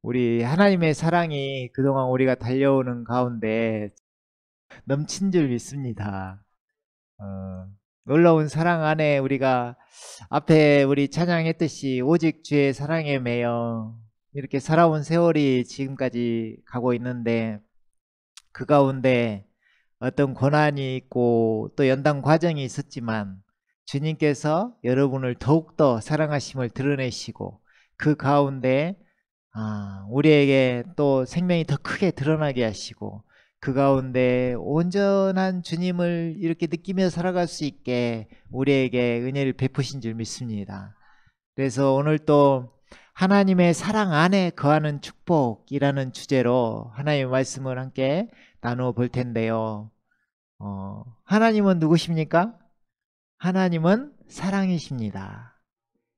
우리 하나님의 사랑이 그동안 우리가 달려오는 가운데 넘친 줄 믿습니다. 어, 놀라운 사랑 안에 우리가 앞에 우리 찬양했듯이 오직 주의 사랑에 매여 이렇게 살아온 세월이 지금까지 가고 있는데, 그 가운데 어떤 고난이 있고 또 연단 과정이 있었지만 주님께서 여러분을 더욱더 사랑하심을 드러내시고, 그 가운데 우리에게 또 생명이 더 크게 드러나게 하시고, 그 가운데 온전한 주님을 이렇게 느끼며 살아갈 수 있게 우리에게 은혜를 베푸신 줄 믿습니다. 그래서 오늘 또 하나님의 사랑 안에 거하는 축복이라는 주제로 하나님의 말씀을 함께 나누어 볼 텐데요. 하나님은 누구십니까? 하나님은 사랑이십니다.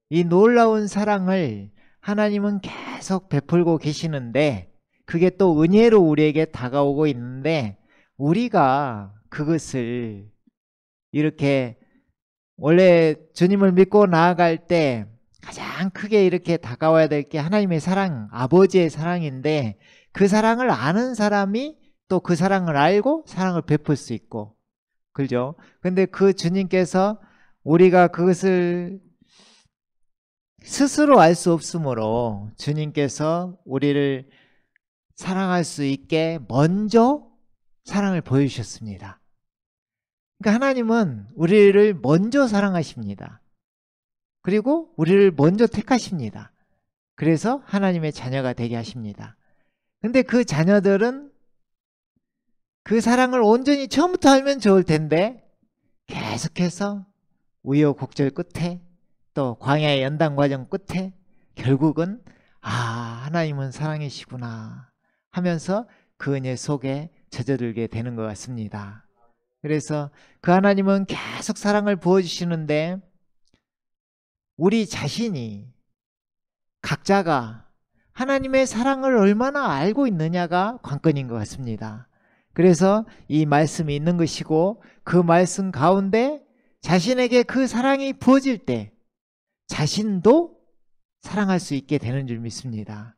이 놀라운 사랑을 하나님은 계속 베풀고 계시는데, 그게 또 은혜로 우리에게 다가오고 있는데, 우리가 그것을 이렇게 원래 주님을 믿고 나아갈 때 가장 크게 이렇게 다가와야 될 게 하나님의 사랑, 아버지의 사랑인데, 그 사랑을 아는 사람이 또 그 사랑을 알고 사랑을 베풀 수 있고, 그죠? 근데 그 주님께서 우리가 그것을 스스로 알 수 없으므로 주님께서 우리를 사랑할 수 있게 먼저 사랑을 보여주셨습니다. 그러니까 하나님은 우리를 먼저 사랑하십니다. 그리고 우리를 먼저 택하십니다. 그래서 하나님의 자녀가 되게 하십니다. 근데 그 자녀들은 그 사랑을 온전히 처음부터 알면 좋을 텐데, 계속해서 우여곡절 끝에 또 광야의 연단 과정 끝에 결국은 하나님은 사랑이시구나 하면서 그 은혜 속에 젖어들게 되는 것 같습니다. 그래서 그 하나님은 계속 사랑을 부어주시는데, 우리 자신이 각자가 하나님의 사랑을 얼마나 알고 있느냐가 관건인 것 같습니다. 그래서 이 말씀이 있는 것이고, 그 말씀 가운데 자신에게 그 사랑이 부어질 때 자신도 사랑할 수 있게 되는 줄 믿습니다.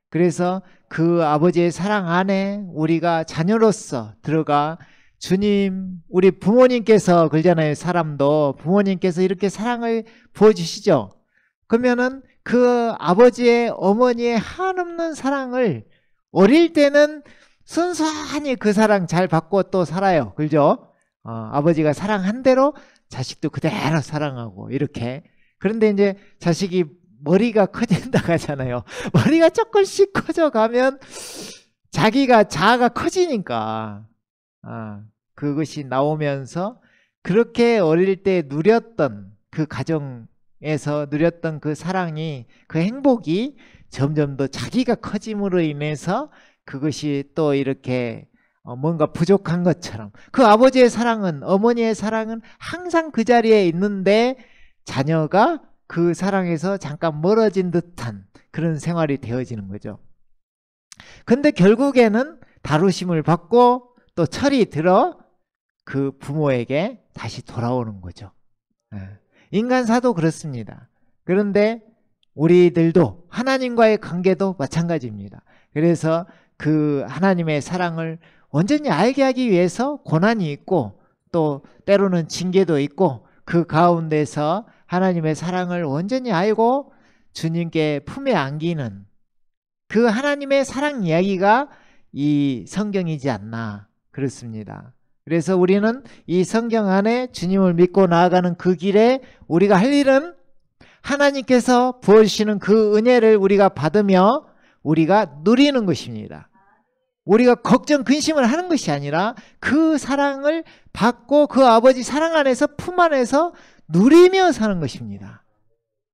그래서 그 아버지의 사랑 안에 우리가 자녀로서 들어가, 주님, 우리 부모님께서 그러잖아요. 사람도 부모님께서 이렇게 사랑을 부어주시죠. 그러면은 그 아버지의, 어머니의 한없는 사랑을 어릴 때는 순수하니 그 사랑 잘 받고 또 살아요. 그죠? 아버지가 사랑한 대로 자식도 그대로 사랑하고 이렇게. 그런데 이제 자식이 머리가 커진다고 하잖아요. 머리가 조금씩 커져가면 자아가 커지니까 그것이 나오면서, 그렇게 어릴 때 누렸던 그 가정에서 누렸던 그 사랑이, 그 행복이 점점 더 자기가 커짐으로 인해서 그것이 또 이렇게 뭔가 부족한 것처럼, 그 아버지의 사랑은, 어머니의 사랑은 항상 그 자리에 있는데 자녀가 그 사랑에서 잠깐 멀어진 듯한 그런 생활이 되어지는 거죠. 근데 결국에는 다루심을 받고 또 철이 들어 그 부모에게 다시 돌아오는 거죠. 인간사도 그렇습니다. 그런데 우리들도 하나님과의 관계도 마찬가지입니다. 그래서 그 하나님의 사랑을 온전히 알게 하기 위해서 고난이 있고, 또 때로는 징계도 있고, 그 가운데서 하나님의 사랑을 온전히 알고 주님께 품에 안기는 그 하나님의 사랑 이야기가 이 성경이지 않나 그렇습니다. 그래서 우리는 이 성경 안에 주님을 믿고 나아가는 그 길에 우리가 할 일은 하나님께서 부어주시는 그 은혜를 우리가 받으며 우리가 누리는 것입니다. 우리가 걱정, 근심을 하는 것이 아니라 그 사랑을 받고 그 아버지 사랑 안에서, 품 안에서 누리며 사는 것입니다.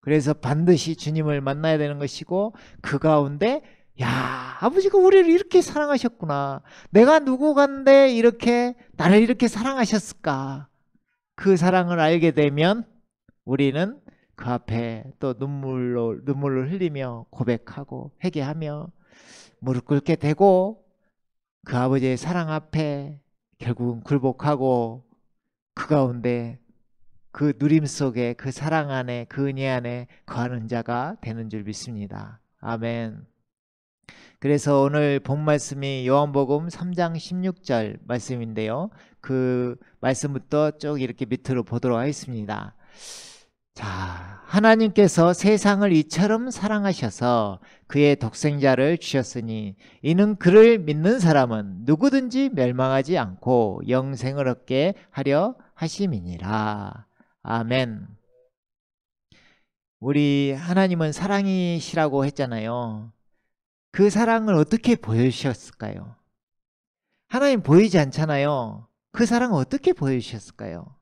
그래서 반드시 주님을 만나야 되는 것이고, 그 가운데 아버지가 우리를 이렇게 사랑하셨구나, 내가 누구간데 이렇게 나를 이렇게 사랑하셨을까, 그 사랑을 알게 되면 우리는 그 앞에 또 눈물을 흘리며 고백하고 회개하며 무릎 꿇게 되고, 그 아버지의 사랑 앞에 결국은 굴복하고, 그 가운데 그 누림 속에, 그 사랑 안에, 그 은혜 안에 거하는 자가 되는 줄 믿습니다. 아멘. 그래서 오늘 본 말씀이 요한복음 3장 16절 말씀인데요. 그 말씀부터 쭉 이렇게 밑으로 보도록 하겠습니다. 자, 하나님께서 세상을 이처럼 사랑하셔서 그의 독생자를 주셨으니 이는 그를 믿는 사람은 누구든지 멸망하지 않고 영생을 얻게 하려 하심이니라. 아멘. 우리 하나님은 사랑이시라고 했잖아요. 그 사랑을 어떻게 보여주셨을까요? 하나님 보이지 않잖아요. 그 사랑을 어떻게 보여주셨을까요?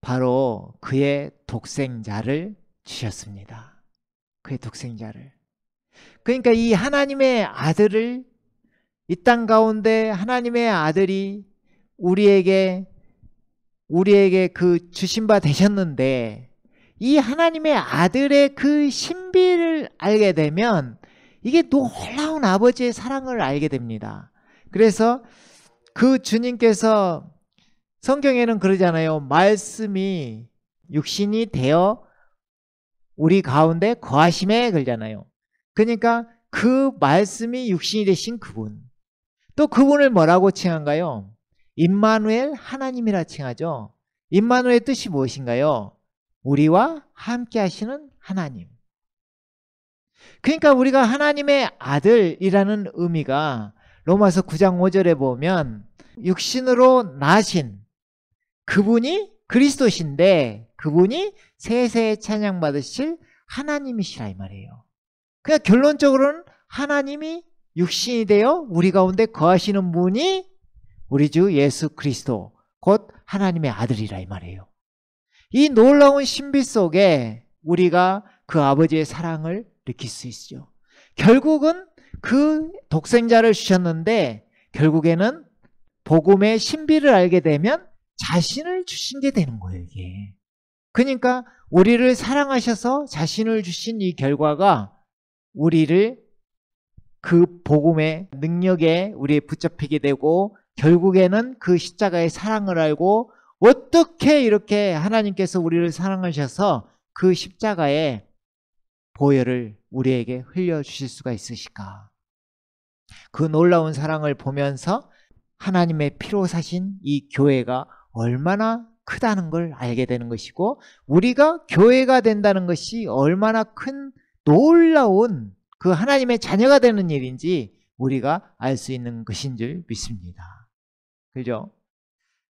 바로 그의 독생자를 주셨습니다. 그의 독생자를. 그러니까 이 하나님의 아들을, 이 땅 가운데 하나님의 아들이 우리에게 그 주신 바 되셨는데, 이 하나님의 아들의 그 신비를 알게 되면 이게 놀라운 아버지의 사랑을 알게 됩니다. 그래서 그 주님께서 성경에는 그러잖아요. 말씀이 육신이 되어 우리 가운데 거하심에 그러잖아요. 그러니까 그 말씀이 육신이 되신 그분, 또 그분을 뭐라고 칭한가요? 임마누엘, 하나님이라 칭하죠. 임마누엘의 뜻이 무엇인가요? 우리와 함께 하시는 하나님. 그러니까 우리가 하나님의 아들이라는 의미가 로마서 9장 5절에 보면 육신으로 나신 그분이 그리스도신데 그분이 세세에 찬양받으실 하나님이시라 이 말이에요. 그냥 결론적으로는 하나님이 육신이 되어 우리 가운데 거하시는 분이 우리 주 예수 그리스도, 곧 하나님의 아들이라 이 말이에요. 이 놀라운 신비 속에 우리가 그 아버지의 사랑을 느낄 수 있죠. 결국은 그 독생자를 주셨는데 결국에는 복음의 신비를 알게 되면 자신을 주신 게 되는 거예요, 이게. 그러니까 우리를 사랑하셔서 자신을 주신 이 결과가 우리를 그 복음의 능력에 우리에 붙잡히게 되고 결국에는 그 십자가의 사랑을 알고 어떻게 이렇게 하나님께서 우리를 사랑하셔서 그 십자가의 보혈을 우리에게 흘려주실 수가 있으실까? 그 놀라운 사랑을 보면서 하나님의 피로 사신 이 교회가 얼마나 크다는 걸 알게 되는 것이고 우리가 교회가 된다는 것이 얼마나 큰 놀라운 그 하나님의 자녀가 되는 일인지 우리가 알 수 있는 것인 줄 믿습니다. 그죠?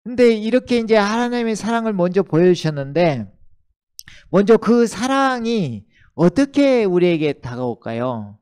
근데 이렇게 이제 하나님의 사랑을 먼저 보여주셨는데 먼저 그 사랑이 어떻게 우리에게 다가올까요?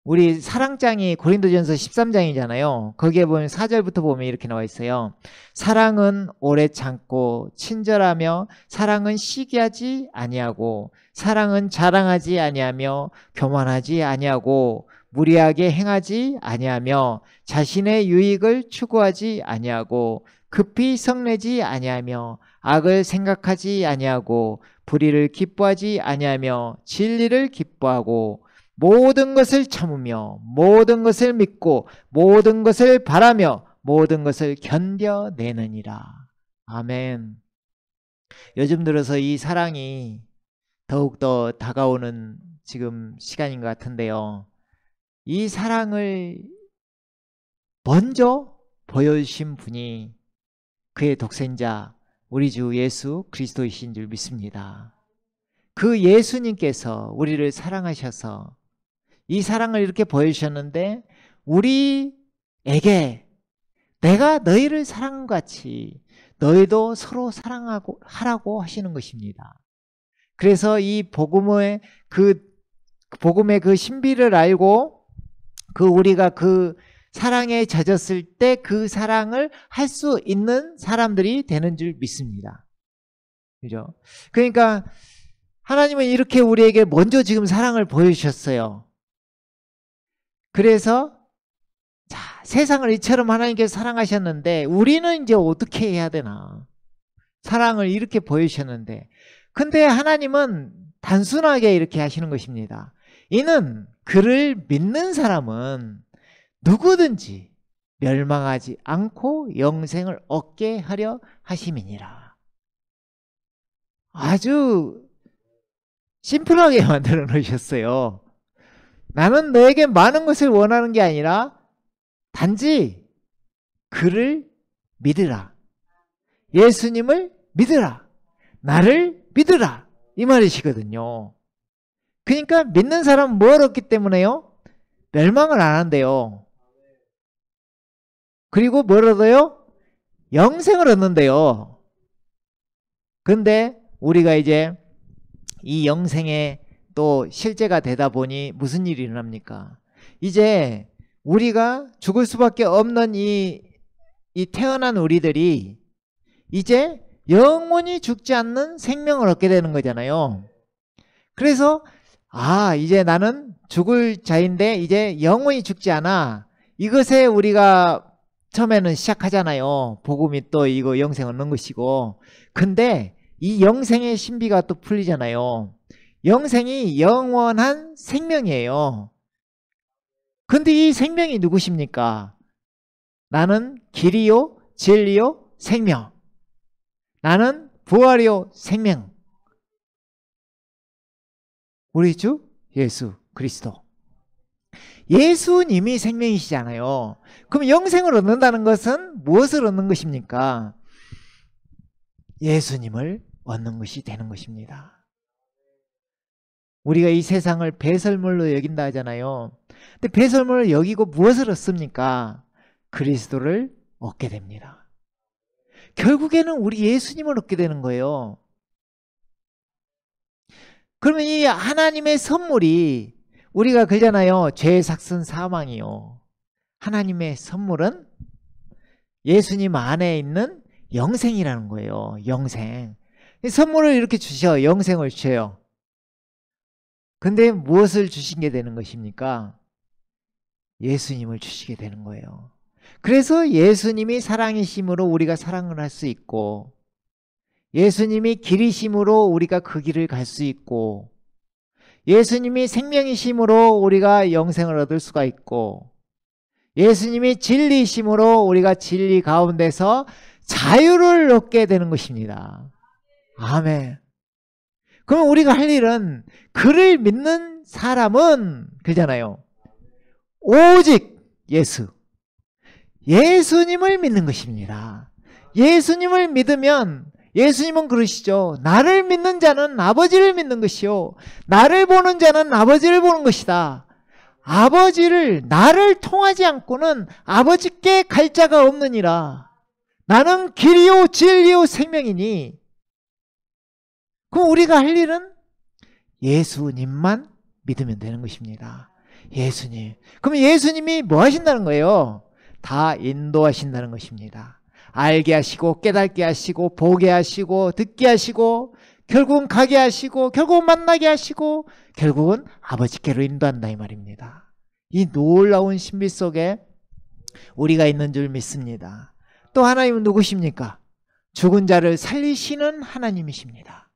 우리 사랑장이 고린도전서 13장이잖아요. 거기에 보면 4절부터 보면 이렇게 나와 있어요. 사랑은 오래 참고 친절하며 사랑은 시기하지 아니하고 사랑은 자랑하지 아니하며 교만하지 아니하고 무리하게 행하지 아니하며 자신의 유익을 추구하지 아니하고 급히 성내지 아니하며 악을 생각하지 아니하고 불의를 기뻐하지 아니하며 진리를 기뻐하고 모든 것을 참으며 모든 것을 믿고 모든 것을 바라며 모든 것을 견뎌내느니라. 아멘. 요즘 들어서 이 사랑이 더욱더 다가오는 지금 시간인 것 같은데요. 이 사랑을 먼저 보여주신 분이 그의 독생자 우리 주 예수 그리스도이신 줄 믿습니다. 그 예수님께서 우리를 사랑하셔서 이 사랑을 이렇게 보여주셨는데 우리에게 내가 너희를 사랑한 것 같이 너희도 서로 사랑하고 하라고 하시는 것입니다. 그래서 이 복음의 그 신비를 알고 우리가 그 사랑에 젖었을 때 그 사랑을 할 수 있는 사람들이 되는 줄 믿습니다. 그죠? 그러니까 하나님은 이렇게 우리에게 먼저 지금 사랑을 보여주셨어요. 그래서 자, 세상을 이처럼 하나님께서 사랑하셨는데 우리는 이제 어떻게 해야 되나? 사랑을 이렇게 보여주셨는데 근데 하나님은 단순하게 이렇게 하시는 것입니다. 이는 그를 믿는 사람은 누구든지 멸망하지 않고 영생을 얻게 하려 하심이니라. 아주 심플하게 만들어 놓으셨어요. 나는 너에게 많은 것을 원하는 게 아니라 단지 그를 믿으라. 예수님을 믿으라. 나를 믿으라. 이 말이시거든요. 그러니까 믿는 사람은 뭘 얻기 때문에요? 멸망을 안 한대요. 그리고 뭘 얻어요? 영생을 얻는데요. 근데 우리가 이제 이 영생에 또 실제가 되다 보니 무슨 일이 일어납니까? 이제 우리가 죽을 수밖에 없는 이 태어난 우리들이 이제 영원히 죽지 않는 생명을 얻게 되는 거잖아요. 그래서 이제 나는 죽을 자인데 이제 영원히 죽지 않아. 이것에 우리가 처음에는 시작하잖아요. 복음이 또 이거 영생 얻는 것이고. 근데 이 영생의 신비가 또 풀리잖아요. 영생이 영원한 생명이에요. 근데 이 생명이 누구십니까? 나는 길이요, 진리요, 생명. 나는 부활이요, 생명. 우리 주 예수 그리스도. 예수님이 생명이시잖아요. 그럼 영생을 얻는다는 것은 무엇을 얻는 것입니까? 예수님을 얻는 것이 되는 것입니다. 우리가 이 세상을 배설물로 여긴다 하잖아요. 근데 배설물을 여기고 무엇을 얻습니까? 그리스도를 얻게 됩니다. 결국에는 우리 예수님을 얻게 되는 거예요. 그러면 이 하나님의 선물이 우리가 그러잖아요. 죄의 삭은 사망이요. 하나님의 선물은 예수님 안에 있는 영생이라는 거예요. 영생. 선물을 이렇게 주셔. 영생을 주셔요. 근데 무엇을 주시게 되는 것입니까? 예수님을 주시게 되는 거예요. 그래서 예수님이 사랑이심으로 우리가 사랑을 할 수 있고, 예수님이 길이심으로 우리가 그 길을 갈 수 있고, 예수님이 생명이심으로 우리가 영생을 얻을 수가 있고, 예수님이 진리이심으로 우리가 진리 가운데서 자유를 얻게 되는 것입니다. 아멘. 그럼 우리가 할 일은 그를 믿는 사람은 그잖아요. 오직 예수님을 믿는 것입니다. 예수님을 믿으면 예수님은 그러시죠. 나를 믿는 자는 아버지를 믿는 것이요. 나를 보는 자는 아버지를 보는 것이다. 나를 통하지 않고는 아버지께 갈 자가 없느니라. 나는 길이요 진리요 생명이니. 그럼 우리가 할 일은 예수님만 믿으면 되는 것입니다. 예수님. 그럼 예수님이 뭐 하신다는 거예요? 다 인도하신다는 것입니다. 알게 하시고 깨닫게 하시고 보게 하시고 듣게 하시고 결국은 가게 하시고 결국은 만나게 하시고 결국은 아버지께로 인도한다 이 말입니다. 이 놀라운 신비 속에 우리가 있는 줄 믿습니다. 또 하나님은 누구십니까? 죽은 자를 살리시는 하나님이십니다.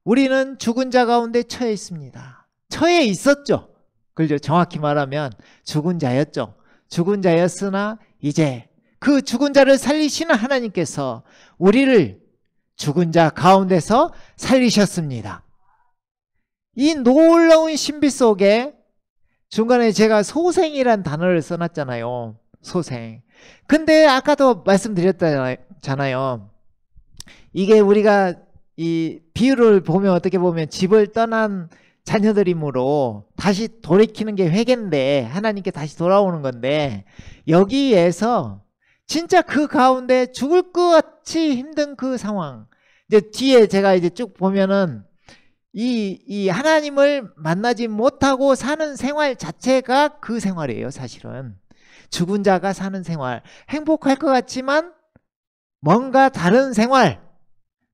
우리는 죽은 자 가운데 처해 있습니다. 처해 있었죠. 그렇죠. 정확히 말하면 죽은 자였죠. 죽은 자였으나 이제 그 죽은 자를 살리시는 하나님께서 우리를 죽은 자 가운데서 살리셨습니다. 이 놀라운 신비 속에 중간에 제가 소생이란 단어를 써놨잖아요. 소생. 근데 아까도 말씀드렸잖아요. 이게 우리가 이 비유를 보면 어떻게 보면 집을 떠난 자녀들이므로 다시 돌이키는 게 회개인데 하나님께 다시 돌아오는 건데 여기에서 진짜 그 가운데 죽을 것 같이 힘든 그 상황. 이제 뒤에 제가 이제 쭉 보면은 이 하나님을 만나지 못하고 사는 생활 자체가 그 생활이에요, 사실은. 죽은 자가 사는 생활. 행복할 것 같지만 뭔가 다른 생활.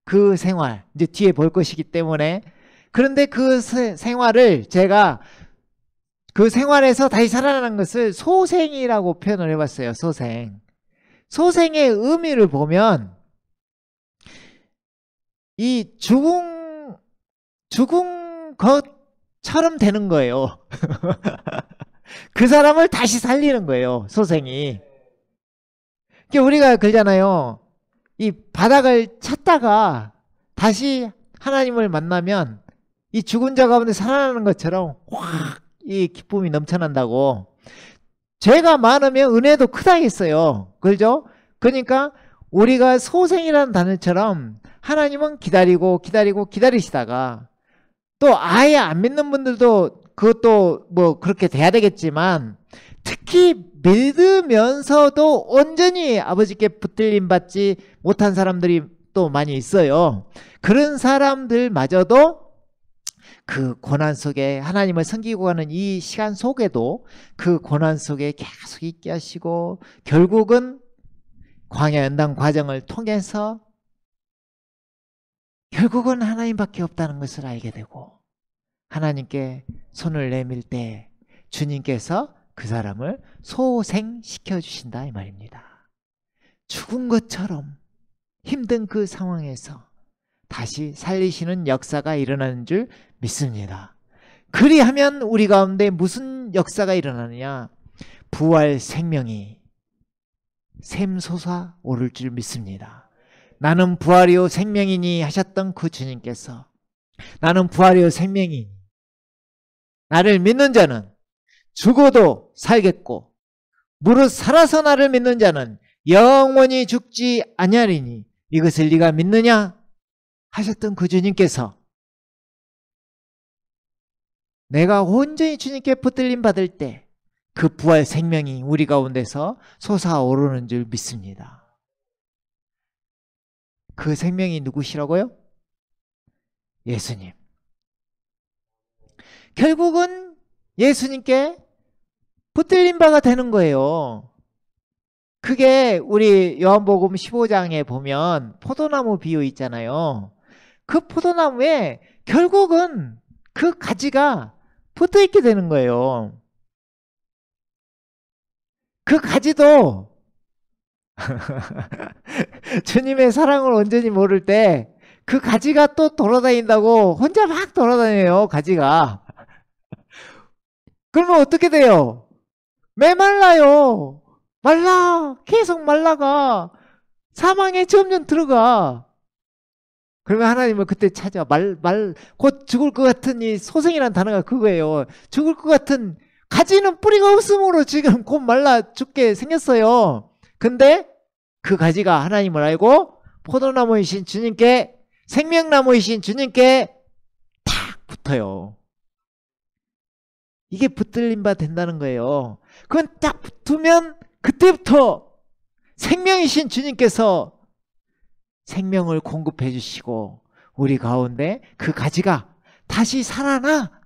그 생활. 이제 뒤에 볼 것이기 때문에. 그런데 그 생활을 제가 그 생활에서 다시 살아나는 것을 소생이라고 표현을 해봤어요, 소생. 소생의 의미를 보면 이 죽은 것처럼 되는 거예요. 그 사람을 다시 살리는 거예요, 소생이. 우리가 그러잖아요. 이 바닥을 찾다가 다시 하나님을 만나면 이 죽은 자 가운데 살아나는 것처럼 확 이 기쁨이 넘쳐난다고. 죄가 많으면 은혜도 크다 했어요. 그죠? 그러니까 우리가 소생이라는 단어처럼 하나님은 기다리시다가 또 아예 안 믿는 분들도 그것도 뭐 그렇게 돼야 되겠지만 특히 믿으면서도 온전히 아버지께 붙들림 받지 못한 사람들이 또 많이 있어요. 그런 사람들마저도 그 고난 속에 하나님을 섬기고 가는 이 시간 속에도 그 고난 속에 계속 있게 하시고 결국은 광야 연단 과정을 통해서 결국은 하나님밖에 없다는 것을 알게 되고 하나님께 손을 내밀 때 주님께서 그 사람을 소생시켜 주신다 이 말입니다. 죽은 것처럼 힘든 그 상황에서 다시 살리시는 역사가 일어나는 줄 믿습니다. 그리하면 우리 가운데 무슨 역사가 일어나느냐? 부활 생명이 샘솟아 오를 줄 믿습니다. 나는 부활이요 생명이니 하셨던 그 주님께서 나는 부활이요 생명이니 나를 믿는 자는 죽어도 살겠고 무릇 살아서 나를 믿는 자는 영원히 죽지 아니하리니 이것을 네가 믿느냐 하셨던 그 주님께서 내가 온전히 주님께 붙들림 받을 때 그 부활 생명이 우리 가운데서 솟아오르는 줄 믿습니다. 그 생명이 누구시라고요? 예수님. 결국은 예수님께 붙들린 바가 되는 거예요. 그게 우리 요한복음 15장에 보면 포도나무 비유 있잖아요. 그 포도나무에 결국은 그 가지가 붙어 있게 되는 거예요. 그 가지도 주님의 사랑을 온전히 모를 때 그 가지가 또 돌아다닌다고 혼자 막 돌아다녀요. 가지가. 그러면 어떻게 돼요? 메말라요. 말라. 계속 말라가. 사망에 점점 들어가. 그러면 하나님은 그때 찾아. 곧 죽을 것 같은 이 소생이라는 단어가 그거예요. 죽을 것 같은 가지는 뿌리가 없으므로 지금 곧 말라 죽게 생겼어요. 근데 그 가지가 하나님을 알고 포도나무이신 주님께 생명나무이신 주님께 탁 붙어요. 이게 붙들림 바 된다는 거예요. 그건 딱 붙으면 그때부터 생명이신 주님께서 생명을 공급해 주시고 우리 가운데 그 가지가 다시 살아나.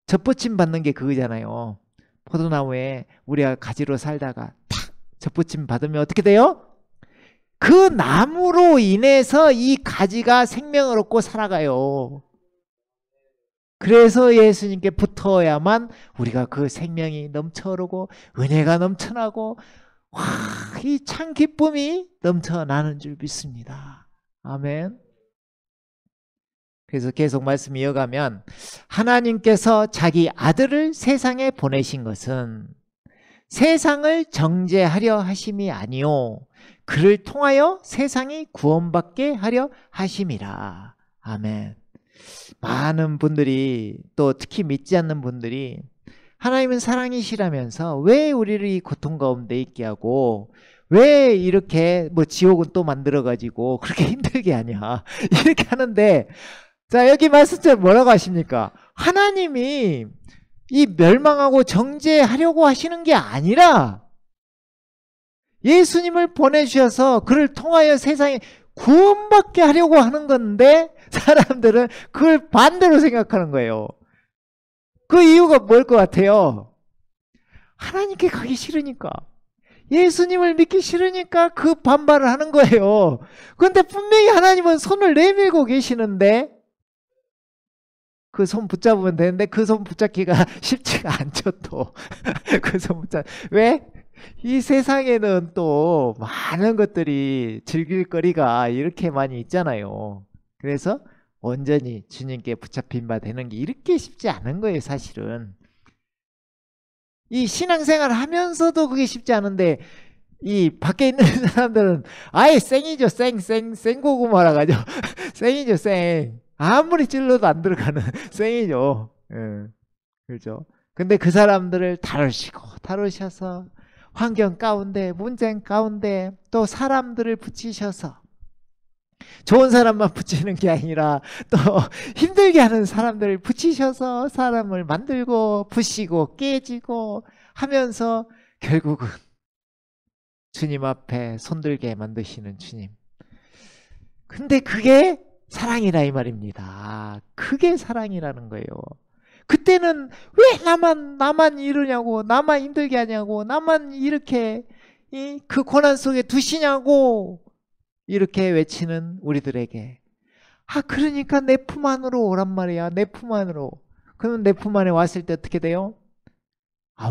젖붙임 받는 게 그거잖아요. 포도나무에 우리가 가지로 살다가 탁 젖붙임 받으면 어떻게 돼요? 그 나무로 인해서 이 가지가 생명을 얻고 살아가요. 그래서 예수님께 붙어야만 우리가 그 생명이 넘쳐오르고 은혜가 넘쳐나고 와, 이 참 기쁨이 넘쳐나는 줄 믿습니다. 아멘. 그래서 계속 말씀 이어가면 하나님께서 자기 아들을 세상에 보내신 것은 세상을 정죄하려 하심이 아니요 그를 통하여 세상이 구원받게 하려 하심이라. 아멘. 많은 분들이 또 특히 믿지 않는 분들이 하나님은 사랑이시라면서 왜 우리를 이 고통 가운데 있게 하고 왜 이렇게 뭐 지옥은 또 만들어 가지고 그렇게 힘들게 하냐 이렇게 하는데 자 여기 말씀처럼 뭐라고 하십니까? 하나님이 이 멸망하고 정죄하려고 하시는 게 아니라 예수님을 보내주셔서 그를 통하여 세상에 구원받게 하려고 하는 건데 사람들은 그걸 반대로 생각하는 거예요. 그 이유가 뭘 것 같아요? 하나님께 가기 싫으니까 예수님을 믿기 싫으니까 그 반발을 하는 거예요. 그런데 분명히 하나님은 손을 내밀고 계시는데 그 손 붙잡으면 되는데 그 손 붙잡기가 쉽지가 않죠. 또 그 손 붙잡 왜? 이 세상에는 또 많은 것들이 즐길 거리가 이렇게 많이 있잖아요. 그래서 온전히 주님께 붙잡힌 바 되는 게 이렇게 쉽지 않은 거예요. 사실은 이 신앙생활 하면서도 그게 쉽지 않은데 이 밖에 있는 사람들은 아예 쌩이죠. 생고구마라 가죠. 쌩이죠. 쌩. 아무리 찔러도 안 들어가는 쌩이죠. 예. 그죠? 근데 그 사람들을 다루셔서 환경 가운데, 문제 가운데 또 사람들을 붙이셔서 좋은 사람만 붙이는 게 아니라 또 힘들게 하는 사람들을 붙이셔서 사람을 만들고 부시고 깨지고 하면서 결국은 주님 앞에 손들게 만드시는 주님. 근데 그게 사랑이라 이 말입니다. 그게 사랑이라는 거예요. 그때는 왜 나만 이러냐고, 나만 힘들게 하냐고, 나만 이렇게 그 고난 속에 두시냐고 이렇게 외치는 우리들에게, 그러니까 내 품 안으로 오란 말이야. 내 품 안으로. 그러면 내 품 안에 왔을 때 어떻게 돼요?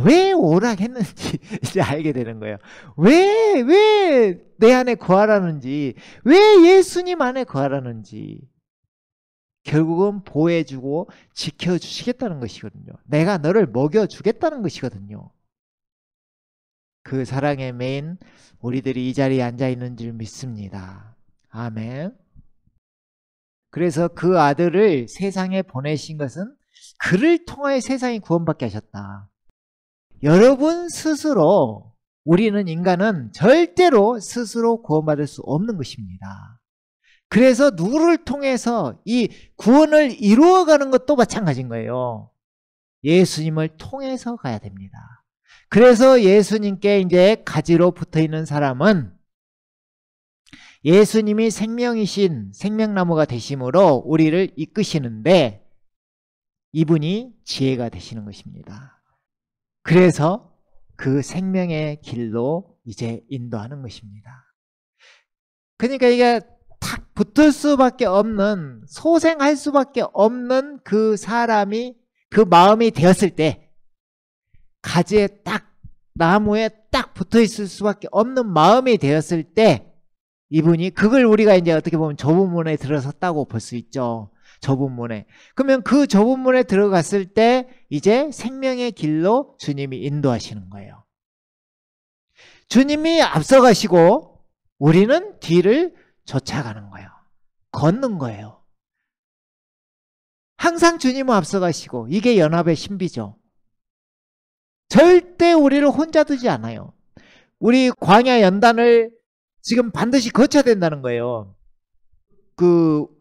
왜 오라 했는지 이제 알게 되는 거예요. 왜 내 안에 거하라는지, 왜 예수님 안에 거하라는지. 결국은 보호해주고 지켜주시겠다는 것이거든요. 내가 너를 먹여주겠다는 것이거든요. 그 사랑의 메인 우리들이 이 자리에 앉아있는 줄 믿습니다. 아멘. 그래서 그 아들을 세상에 보내신 것은 그를 통하여 세상이 구원받게 하셨다. 여러분 스스로, 우리는 인간은 절대로 스스로 구원받을 수 없는 것입니다. 그래서 누구를 통해서 이 구원을 이루어가는 것도 마찬가지인 거예요. 예수님을 통해서 가야 됩니다. 그래서 예수님께 이제 가지로 붙어 있는 사람은 예수님이 생명이신 생명나무가 되심으로 우리를 이끄시는데 이분이 지혜가 되시는 것입니다. 그래서 그 생명의 길로 이제 인도하는 것입니다. 그러니까 이게 탁 붙을 수밖에 없는, 소생할 수밖에 없는 그 사람이, 그 마음이 되었을 때, 가지에 딱, 나무에 딱 붙어 있을 수밖에 없는 마음이 되었을 때, 이분이, 그걸 우리가 이제 어떻게 보면 좁은 문에 들어섰다고 볼 수 있죠. 좁은 문에. 그러면 그 좁은 문에 들어갔을 때, 이제 생명의 길로 주님이 인도하시는 거예요. 주님이 앞서가시고, 우리는 뒤를 쫓아가는 거예요. 걷는 거예요. 항상 주님은 앞서가시고, 이게 연합의 신비죠. 절대 우리를 혼자 두지 않아요. 우리 광야 연단을 지금 반드시 거쳐야 된다는 거예요.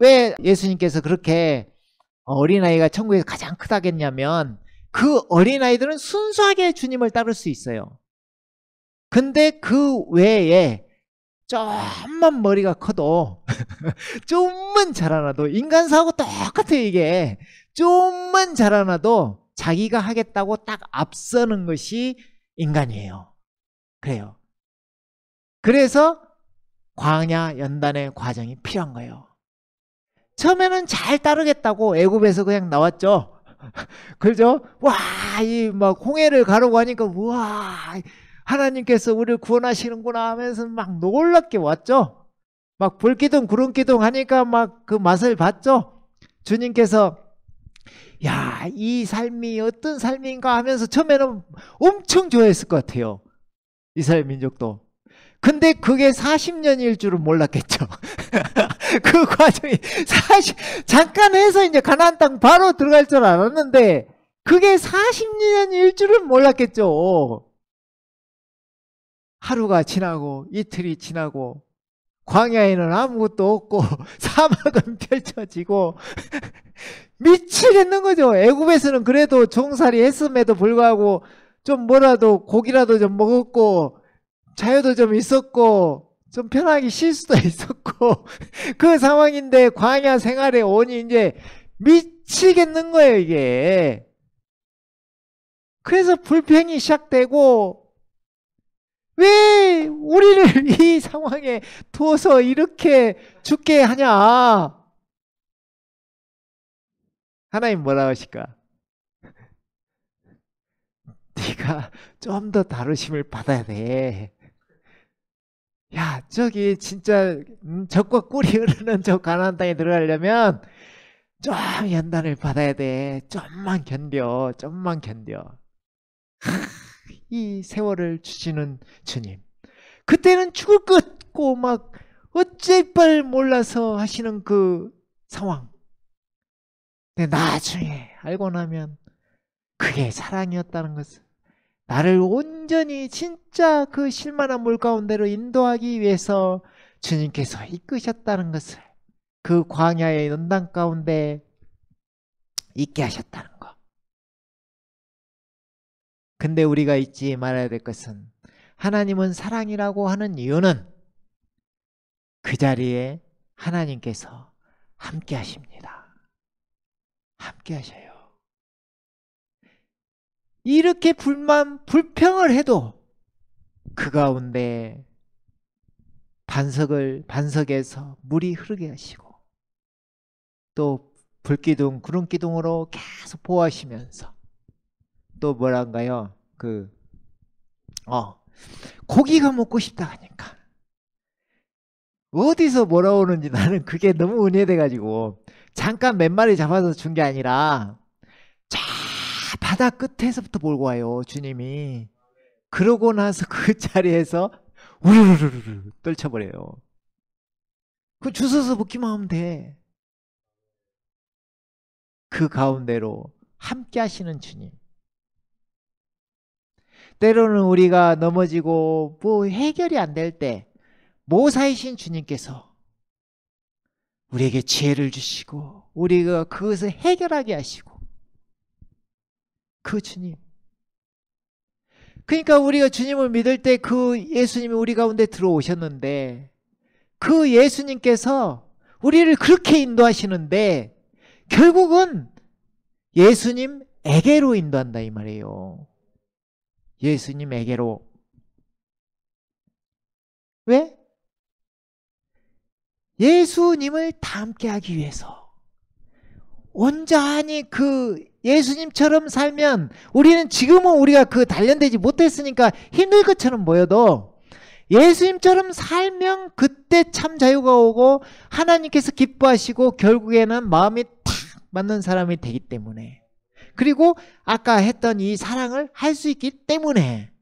왜 예수님께서 그렇게 어린아이가 천국에서 가장 크다겠냐면, 그 어린아이들은 순수하게 주님을 따를 수 있어요. 근데 그 외에 좀만 머리가 커도 좀만 자라나도, 인간사하고 똑같아요. 이게 좀만 자라나도 자기가 하겠다고 딱 앞서는 것이 인간이에요. 그래요. 그래서 광야 연단의 과정이 필요한 거예요. 처음에는 잘 따르겠다고 애굽에서 그냥 나왔죠. 그죠? 와, 이 막 홍해를 가려고 하니까 우와, 하나님께서 우리를 구원하시는구나 하면서 막 놀랍게 왔죠. 막 불기둥 구름기둥 하니까 막 그 맛을 봤죠. 주님께서 야, 이 삶이 어떤 삶인가 하면서 처음에는 엄청 좋아했을 것 같아요. 이스라엘 민족도. 근데 그게 40년일 줄은 몰랐겠죠. 그 과정이 잠깐 해서 이제 가나안 땅 바로 들어갈 줄 알았는데 그게 40년일 줄은 몰랐겠죠. 하루가 지나고 이틀이 지나고 광야에는 아무것도 없고 사막은 펼쳐지고 미치겠는 거죠. 애굽에서는 그래도 종살이 했음에도 불구하고 좀 뭐라도 고기라도 좀 먹었고 자유도 좀 있었고 좀 편하게 쉴 수도 있었고 그 상황인데 광야 생활에 오니 이제 미치겠는 거예요, 이게. 그래서 불평이 시작되고 왜 우리를 이 상황에 두어서 이렇게 죽게 하냐. 하나님 뭐라 하실까? 네가 좀 더 다루심을 받아야 돼. 야, 저기 진짜 젖과 꿀이 흐르는 저 가나안 땅에 들어가려면 좀 연단을 받아야 돼. 좀만 견뎌. 좀만 견뎌. 이 세월을 주시는 주님. 그때는 죽을 것 같고 막 어쩔 바를 몰라서 하시는 그 상황. 근데 나중에 알고 나면 그게 사랑이었다는 것을, 나를 온전히 진짜 그 실만한 물 가운데로 인도하기 위해서 주님께서 이끄셨다는 것을, 그 광야의 연단 가운데 있게 하셨다는 것. 근데 우리가 잊지 말아야 될 것은, 하나님은 사랑이라고 하는 이유는 그 자리에 하나님께서 함께 하십니다. 함께 하셔요. 이렇게 불평을 해도 그 가운데 반석에서 물이 흐르게 하시고, 또 불기둥, 구름기둥으로 계속 보호하시면서, 또 뭐란가요? 고기가 먹고 싶다 하니까 어디서 뭐라 오는지 나는 그게 너무 은혜돼가지고, 잠깐 몇 마리 잡아서 준 게 아니라 저 바다 끝에서부터 몰고 와요, 주님이. 그러고 나서 그 자리에서 우르르르르 떨쳐버려요. 그 주워서 먹기만 하면 돼. 그 가운데로 함께 하시는 주님. 때로는 우리가 넘어지고 뭐 해결이 안 될 때 모사이신 주님께서 우리에게 지혜를 주시고 우리가 그것을 해결하게 하시고, 그 주님. 그러니까 우리가 주님을 믿을 때 그 예수님이 우리 가운데 들어오셨는데, 그 예수님께서 우리를 그렇게 인도하시는데 결국은 예수님에게로 인도한다 이 말이에요. 예수님에게로. 왜? 예수님을 닮게 하기 위해서. 온전히 그 예수님처럼 살면, 우리는 지금은 우리가 그 단련되지 못했으니까 힘들 것처럼 보여도, 예수님처럼 살면 그때 참 자유가 오고 하나님께서 기뻐하시고 결국에는 마음이 탁 맞는 사람이 되기 때문에, 그리고 아까 했던 이 사랑을 할 수 있기 때문에,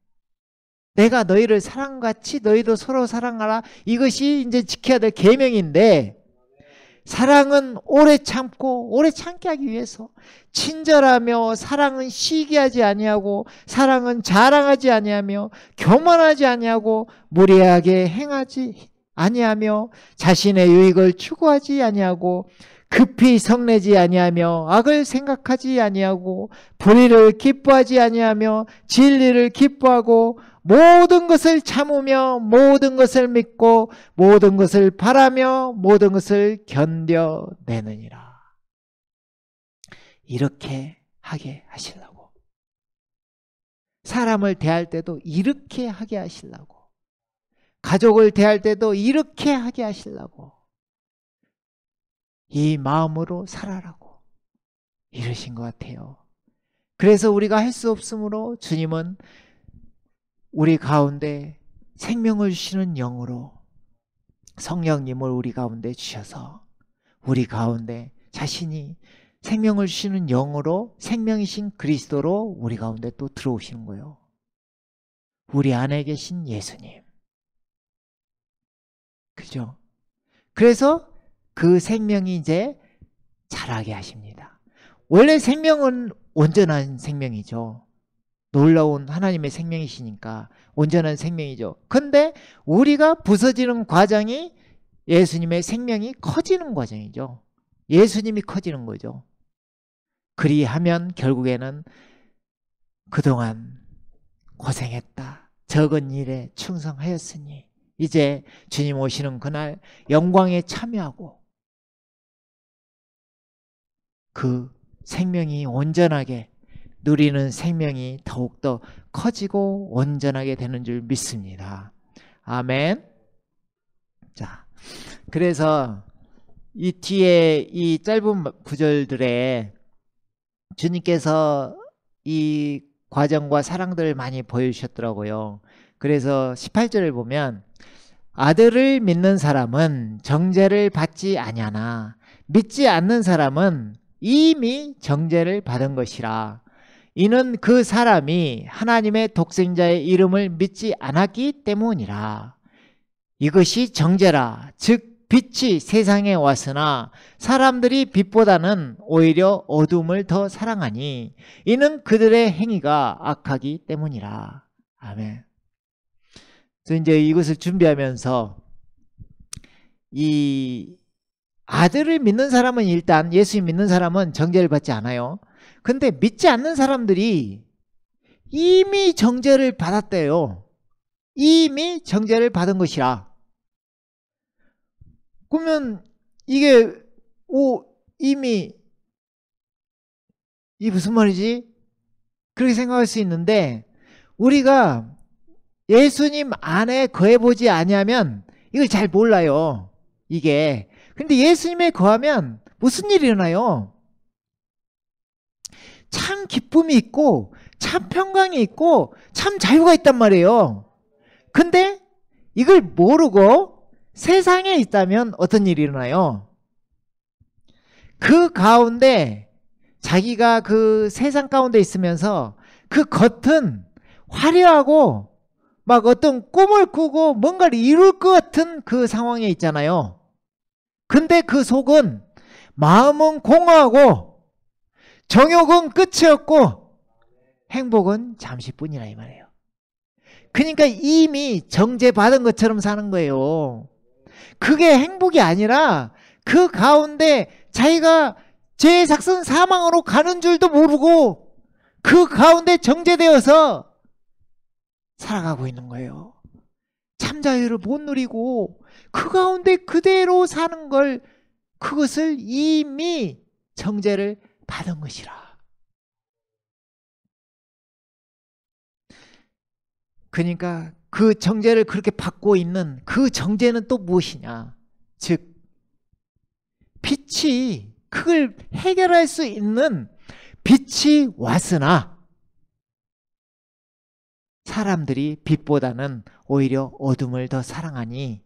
내가 너희를 사랑같이 너희도 서로 사랑하라, 이것이 이제 지켜야 될 계명인데, 사랑은 오래 참고 오래 참게 하기 위해서, 친절하며 사랑은 시기하지 아니하고 사랑은 자랑하지 아니하며 교만하지 아니하고 무례하게 행하지 아니하며 자신의 유익을 추구하지 아니하고 급히 성내지 아니하며 악을 생각하지 아니하고 불의를 기뻐하지 아니하며 진리를 기뻐하고 모든 것을 참으며 모든 것을 믿고 모든 것을 바라며 모든 것을 견뎌내느니라. 이렇게 하게 하시려고. 사람을 대할 때도 이렇게 하게 하시려고. 가족을 대할 때도 이렇게 하게 하시려고. 이 마음으로 살아라고 이러신 것 같아요. 그래서 우리가 할 수 없으므로 주님은 우리 가운데 생명을 주시는 영으로 성령님을 우리 가운데 주셔서, 우리 가운데 자신이 생명을 주시는 영으로 생명이신 그리스도로 우리 가운데 또 들어오시는 거예요. 우리 안에 계신 예수님. 그죠? 그래서 그 생명이 이제 자라게 하십니다. 원래 생명은 온전한 생명이죠. 놀라운 하나님의 생명이시니까 온전한 생명이죠. 근데 우리가 부서지는 과정이 예수님의 생명이 커지는 과정이죠. 예수님이 커지는 거죠. 그리하면 결국에는 그동안 고생했다, 적은 일에 충성하였으니 이제 주님 오시는 그날 영광에 참여하고 그 생명이 온전하게 누리는 생명이 더욱더 커지고 온전하게 되는 줄 믿습니다. 아멘. 자, 그래서 이 뒤에 이 짧은 구절들에 주님께서 이 과정과 사랑들을 많이 보여주셨더라고요. 그래서 18절을 보면, 아들을 믿는 사람은 정죄를 받지 아니하나 믿지 않는 사람은 이미 정죄를 받은 것이라. 이는 그 사람이 하나님의 독생자의 이름을 믿지 않았기 때문이라. 이것이 정죄라, 즉 빛이 세상에 왔으나 사람들이 빛보다는 오히려 어둠을 더 사랑하니 이는 그들의 행위가 악하기 때문이라. 아멘. 그래서 이제 이것을 준비하면서 이 아들을 믿는 사람은 일단 예수 믿는 사람은 정죄를 받지 않아요. 근데 믿지 않는 사람들이 이미 정죄를 받았대요. 이미 정죄를 받은 것이라. 그러면 이게 이미 이 무슨 말이지? 그렇게 생각할 수 있는데 우리가 예수님 안에 거해보지 아니하면 이걸 잘 몰라요. 이게. 근데 예수님에 거하면 무슨 일이 일어나요? 참 기쁨이 있고 참 평강이 있고 참 자유가 있단 말이에요. 근데 이걸 모르고 세상에 있다면 어떤 일이 일어나요? 그 가운데 자기가 그 세상 가운데 있으면서 그 겉은 화려하고 막 어떤 꿈을 꾸고 뭔가를 이룰 것 같은 그 상황에 있잖아요. 근데 그 속은 마음은 공허하고 정욕은 끝이 없고 행복은 잠시뿐이라 이 말이에요. 그러니까 이미 정죄받은 것처럼 사는 거예요. 그게 행복이 아니라 그 가운데 자기가 죄의 삭선 사망으로 가는 줄도 모르고 그 가운데 정죄되어서 살아가고 있는 거예요. 참 자유를 못 누리고 그 가운데 그대로 사는 걸 그것을 이미 정죄를 받은 것이라. 그러니까 그 정죄를 그렇게 받고 있는 그 정죄는 또 무엇이냐? 즉 빛이 그걸 해결할 수 있는 빛이 왔으나 사람들이 빛보다는 오히려 어둠을 더 사랑하니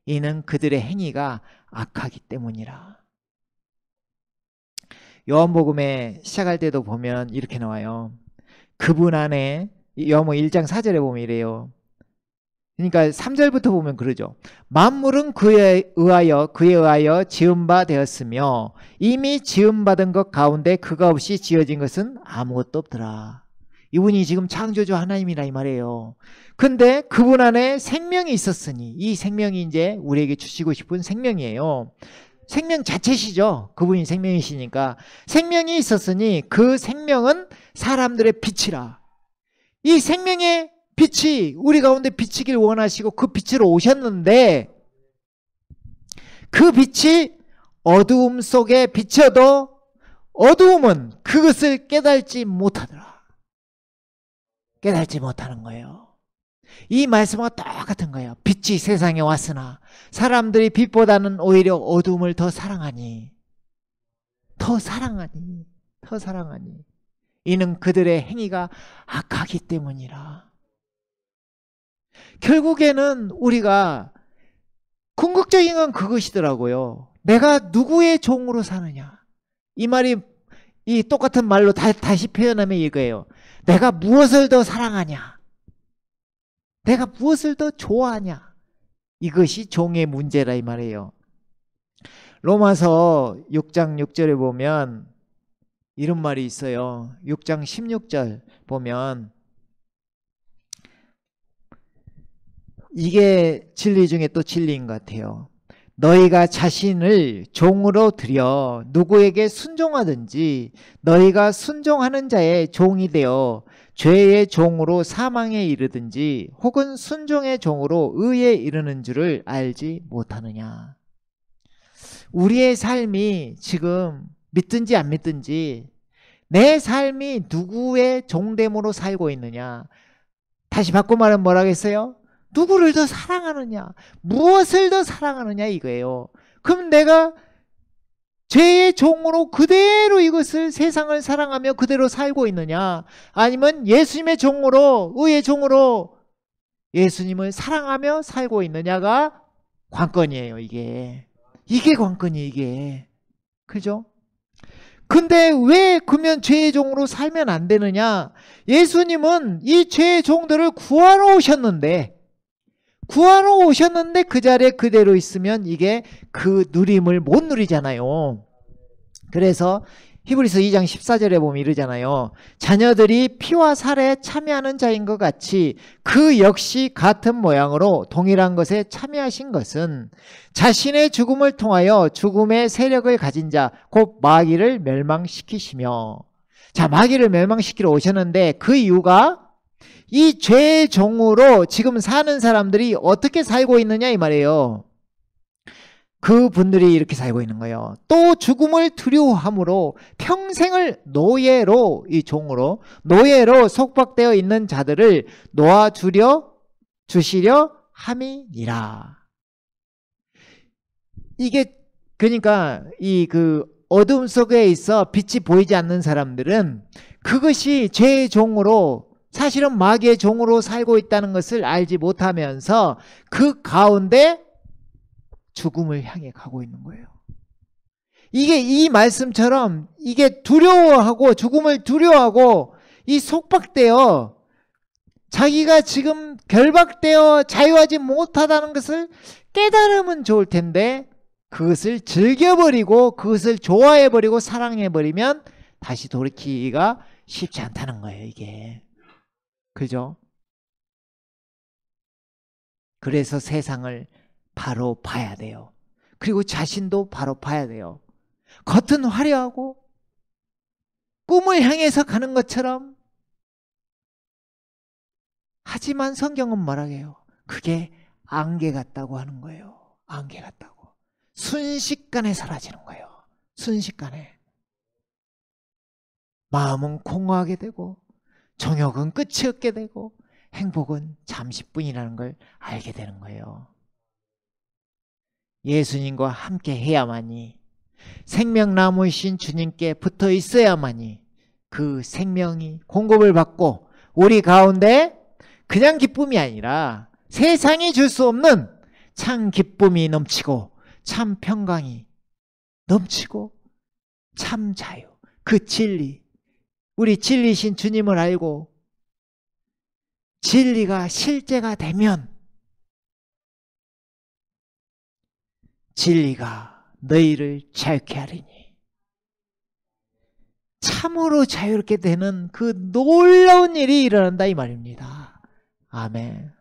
이는 그들의 행위가 악하기 때문이라. 요한복음에 시작할 때도 보면 이렇게 나와요. 그분 안에 요한복음 1장 4절에 보면 이래요. 그러니까 3절부터 보면 그러죠. 만물은 그에 의하여 지음바 되었으며 이미 지음받은 것 가운데 그가 없이 지어진 것은 아무것도 없더라. 이분이 지금 창조주 하나님이라 이 말이에요. 근데 그분 안에 생명이 있었으니 이 생명이 이제 우리에게 주시고 싶은 생명이에요. 생명 자체시죠. 그분이 생명이시니까. 생명이 있었으니 그 생명은 사람들의 빛이라. 이 생명의 빛이 우리 가운데 비치길 원하시고 그 빛으로 오셨는데 그 빛이 어두움 속에 비쳐도 어두움은 그것을 깨달지 못하더라. 깨달지 못하는 거예요. 이 말씀과 똑같은 거예요. 빛이 세상에 왔으나 사람들이 빛보다는 오히려 어둠을 더 사랑하니 이는 그들의 행위가 악하기 때문이라. 결국에는 우리가 궁극적인 건 그것이더라고요. 내가 누구의 종으로 사느냐. 이 말이 이 똑같은 말로 다시 표현하면 이거예요. 내가 무엇을 더 사랑하냐? 내가 무엇을 더 좋아하냐? 이것이 종의 문제라 이 말이에요. 로마서 6장 6절에 보면 이런 말이 있어요. 6장 16절 보면 이게 진리 중에 또 진리인 것 같아요. 너희가 자신을 종으로 들여 누구에게 순종하든지 너희가 순종하는 자의 종이 되어 죄의 종으로 사망에 이르든지 혹은 순종의 종으로 의에 이르는 줄을 알지 못하느냐. 우리의 삶이 지금 믿든지 안 믿든지 내 삶이 누구의 종됨으로 살고 있느냐. 다시 바꿔 말하면 뭐라겠어요? 누구를 더 사랑하느냐, 무엇을 더 사랑하느냐 이거예요. 그럼 내가 죄의 종으로 그대로 이것을 세상을 사랑하며 그대로 살고 있느냐, 아니면 예수님의 종으로, 의의 종으로 예수님을 사랑하며 살고 있느냐가 관건이에요. 이게 관건이 이게. 그죠? 근데 왜 그러면 죄의 종으로 살면 안 되느냐? 예수님은 이 죄의 종들을 구하러 오셨는데 구하러 오셨는데 그 자리에 그대로 있으면 이게 그 누림을 못 누리잖아요. 그래서 히브리서 2장 14절에 보면 이러잖아요. 자녀들이 피와 살에 참여하는 자인 것 같이 그 역시 같은 모양으로 동일한 것에 참여하신 것은 자신의 죽음을 통하여 죽음의 세력을 가진 자, 곧 마귀를 멸망시키시며. 자, 마귀를 멸망시키러 오셨는데 그 이유가 이 죄의 종으로 지금 사는 사람들이 어떻게 살고 있느냐 이 말이에요. 그분들이 이렇게 살고 있는 거예요. 또 죽음을 두려워함으로 평생을 노예로, 이 종으로 노예로 속박되어 있는 자들을 놓아주려 주시려 함이니라. 이게 그러니까 이 그 어둠 속에 있어 빛이 보이지 않는 사람들은 그것이 죄의 종으로, 사실은 마귀의 종으로 살고 있다는 것을 알지 못하면서 그 가운데 죽음을 향해 가고 있는 거예요. 이게 이 말씀처럼 이게 두려워하고 죽음을 두려워하고 이 속박되어 자기가 지금 결박되어 자유하지 못하다는 것을 깨달으면 좋을 텐데 그것을 즐겨버리고 그것을 좋아해버리고 사랑해버리면 다시 돌이키기가 쉽지 않다는 거예요, 이게. 그죠? 그래서 세상을 바로 봐야 돼요. 그리고 자신도 바로 봐야 돼요. 겉은 화려하고 꿈을 향해서 가는 것처럼, 하지만 성경은 뭐라고 해요? 그게 안개 같다고 하는 거예요. 안개 같다고. 순식간에 사라지는 거예요. 순식간에. 마음은 공허하게 되고 정욕은 끝이 없게 되고 행복은 잠시뿐이라는 걸 알게 되는 거예요. 예수님과 함께 해야만이, 생명나무이신 주님께 붙어 있어야만이 그 생명이 공급을 받고 우리 가운데 그냥 기쁨이 아니라 세상이 줄 수 없는 참 기쁨이 넘치고 참 평강이 넘치고 참 자유, 그 진리, 우리 진리신 주님을 알고 진리가 실제가 되면 진리가 너희를 자유케 하리니, 참으로 자유롭게 되는 그 놀라운 일이 일어난다 이 말입니다. 아멘.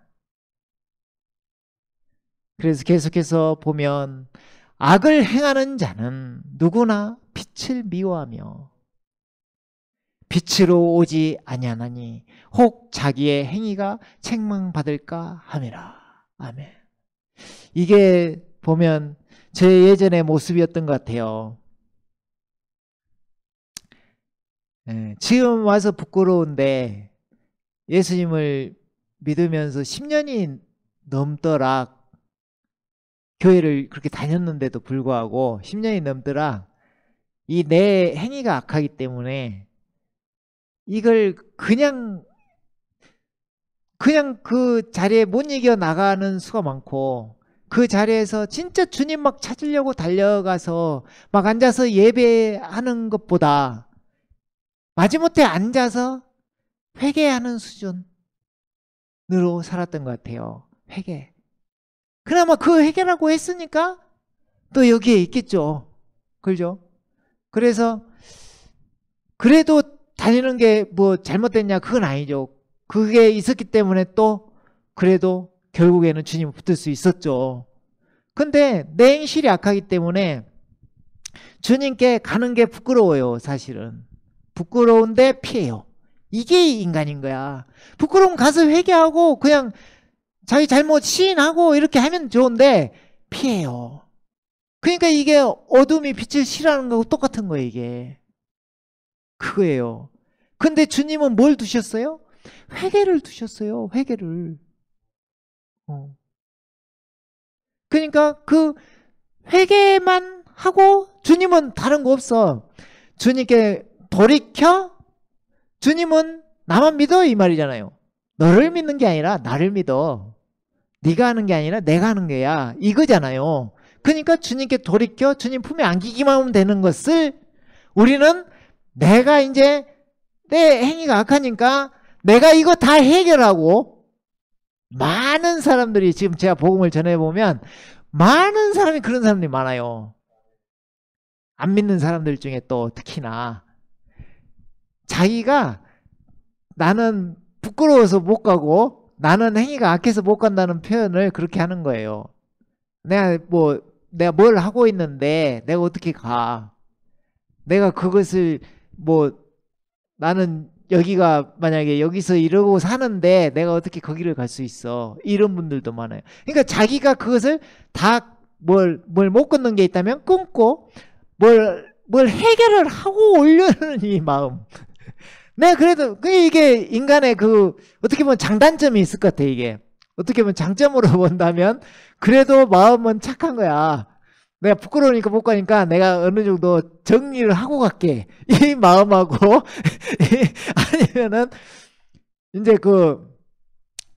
그래서 계속해서 보면 악을 행하는 자는 누구나 빛을 미워하며 빛으로 오지 아니하나니 혹 자기의 행위가 책망받을까 함이라. 아멘. 이게 보면 제 예전의 모습이었던 것 같아요. 지금 와서 부끄러운데 예수님을 믿으면서 10년이 넘더라. 교회를 그렇게 다녔는데도 불구하고 10년이 넘더라. 이 내 행위가 악하기 때문에 이걸 그냥 그 자리에 못 이겨 나가는 수가 많고, 그 자리에서 진짜 주님 막 찾으려고 달려가서 막 앉아서 예배하는 것보다 마지못해 앉아서 회개하는 수준으로 살았던 것 같아요. 회개. 그나마 그 회개라고 했으니까 또 여기에 있겠죠. 그죠? 그래서 그래도 다니는 게 뭐 잘못됐냐? 그건 아니죠. 그게 있었기 때문에 또 그래도 결국에는 주님을 붙들 수 있었죠. 근데 내 행실이 악하기 때문에 주님께 가는 게 부끄러워요. 사실은 부끄러운데 피해요. 이게 인간인 거야. 부끄러움 가서 회개하고 그냥 자기 잘못 시인하고 이렇게 하면 좋은데 피해요. 그러니까 이게 어둠이 빛을 싫어하는 거하고 똑같은 거예요. 이게 그거예요. 근데 주님은 뭘 두셨어요? 회개를 두셨어요. 회개를. 그러니까 그 회개만 하고 주님은 다른 거 없어. 주님께 돌이켜 주님은 나만 믿어 이 말이잖아요. 너를 믿는 게 아니라 나를 믿어. 네가 하는 게 아니라 내가 하는 거야. 이거잖아요. 그러니까 주님께 돌이켜 주님 품에 안기기만 하면 되는 것을 우리는 내가 이제 내 행위가 악하니까 내가 이거 다 해결하고 많은 사람들이 지금 제가 복음을 전해보면 많은 사람이 그런 사람들이 많아요. 안 믿는 사람들 중에 또 특히나 자기가 나는 부끄러워서 못 가고 나는 행위가 악해서 못 간다는 표현을 그렇게 하는 거예요. 내가 뭘 하고 있는데 내가 어떻게 가? 내가 그것을 나는 여기가 만약에 여기서 이러고 사는데 내가 어떻게 거기를 갈 수 있어? 이런 분들도 많아요. 그러니까 자기가 그것을 다 뭘 못 끊는 게 있다면 끊고 뭘 해결을 하고 오려는 이 마음. 내가 그래도 이게 인간의 어떻게 보면 장단점이 있을 것 같아. 이게 어떻게 보면 장점으로 본다면 그래도 마음은 착한 거야. 내가 부끄러우니까 못 가니까 내가 어느 정도 정리를 하고 갈게. 이 마음하고 아니면은 이제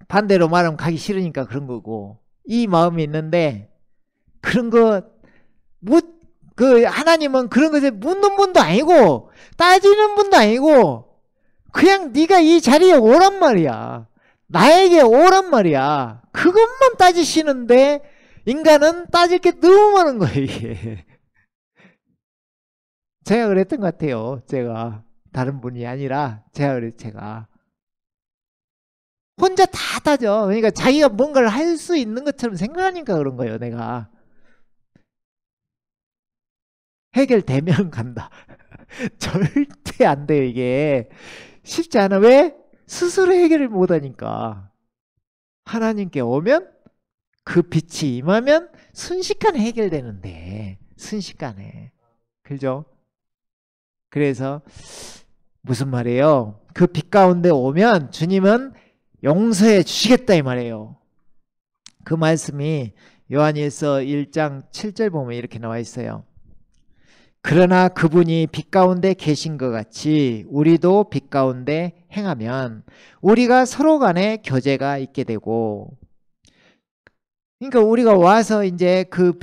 반대로 말하면 가기 싫으니까 그런 거고 이 마음이 있는데 그런 하나님은 그런 것에 묻는 분도 아니고 따지는 분도 아니고 그냥 네가 이 자리에 오란 말이야. 나에게 오란 말이야. 그것만 따지시는데 인간은 따질 게 너무 많은 거예요, 이게. 제가 그랬던 것 같아요. 제가. 다른 분이 아니라 제가. 혼자 다 따져. 그러니까 자기가 뭔가를 할 수 있는 것처럼 생각하니까 그런 거예요, 내가. 해결되면 간다. 절대 안 돼요, 이게. 쉽지 않아. 왜? 스스로 해결을 못 하니까. 하나님께 오면 그 빛이 임하면 순식간에 해결되는데 순식간에. 그죠? 그래서 무슨 말이에요? 그 빛 가운데 오면 주님은 용서해 주시겠다 이 말이에요. 그 말씀이 요한일서 1장 7절 보면 이렇게 나와 있어요. 그러나 그분이 빛 가운데 계신 것 같이 우리도 빛 가운데 행하면 우리가 서로 간에 교제가 있게 되고, 그러니까 우리가 와서 이제 그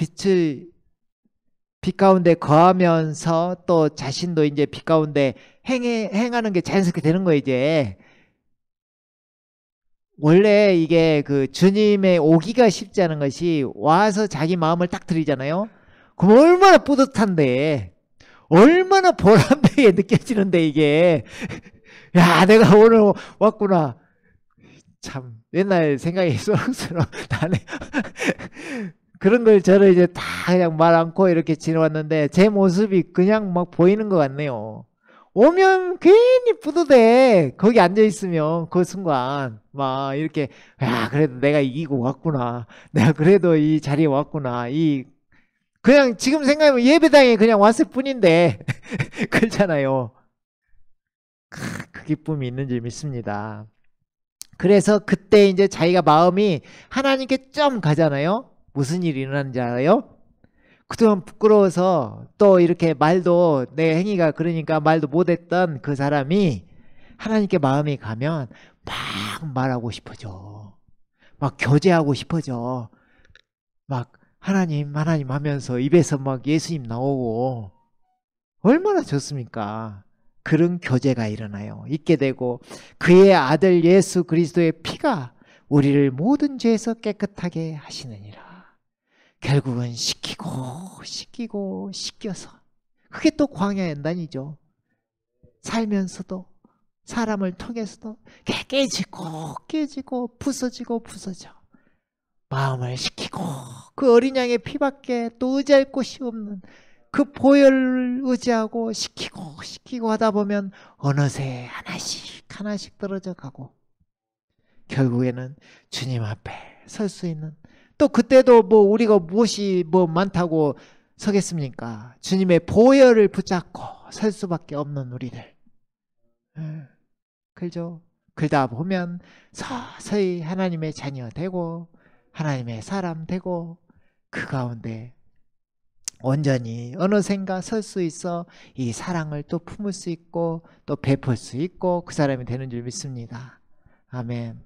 빛 가운데 거하면서 또 자신도 이제 빛 가운데 행하는 게 자연스럽게 되는 거예요, 이제. 원래 이게 주님의 오기가 쉽지 않은 것이 와서 자기 마음을 딱 드리잖아요. 그럼 얼마나 뿌듯한데, 얼마나 보람되게 느껴지는데, 이게. 야, 내가 오늘 왔구나. 참, 옛날 생각이 쏘록쏘록 나네. 그런 걸 저는 이제 다 그냥 말 않고 이렇게 지내왔는데, 제 모습이 그냥 막 보이는 것 같네요. 오면 괜히 뿌듯해. 거기 앉아있으면 그 순간 막 이렇게, 야, 그래도 내가 이기고 왔구나. 내가 그래도 이 자리에 왔구나. 그냥 지금 생각하면 예배당에 그냥 왔을 뿐인데 그렇잖아요. 그 기쁨이 있는 줄 믿습니다. 그래서 그때 이제 자기가 마음이 하나님께 좀 가잖아요. 무슨 일이 일어나는지 알아요? 그동안 부끄러워서 또 이렇게 말도 내 행위가 그러니까 말도 못했던 그 사람이 하나님께 마음이 가면 막 말하고 싶어져. 막 교제하고 싶어져. 막 하나님 하면서 입에서 막 예수님 나오고 얼마나 좋습니까? 그런 교제가 일어나요. 있게 되고 그의 아들 예수 그리스도의 피가 우리를 모든 죄에서 깨끗하게 하시느니라. 결국은 씻기고 씻겨서 그게 또 광야의 연단이죠. 살면서도 사람을 통해서도 깨지고 부서져 마음을 씻기고 그 어린 양의 피밖에 또 의지할 곳이 없는 그 보혈을 의지하고 씻기고 하다 보면 어느새 하나씩 떨어져 가고 결국에는 주님 앞에 설 수 있는, 또 그때도 우리가 무엇이 많다고 서겠습니까? 주님의 보혈을 붙잡고 설 수밖에 없는 우리들. 그죠? 그러다 보면 서서히 하나님의 자녀 되고 하나님의 사람 되고 그 가운데 온전히 어느샌가 설 수 있어 이 사랑을 또 품을 수 있고 또 베풀 수 있고 그 사람이 되는 줄 믿습니다. 아멘.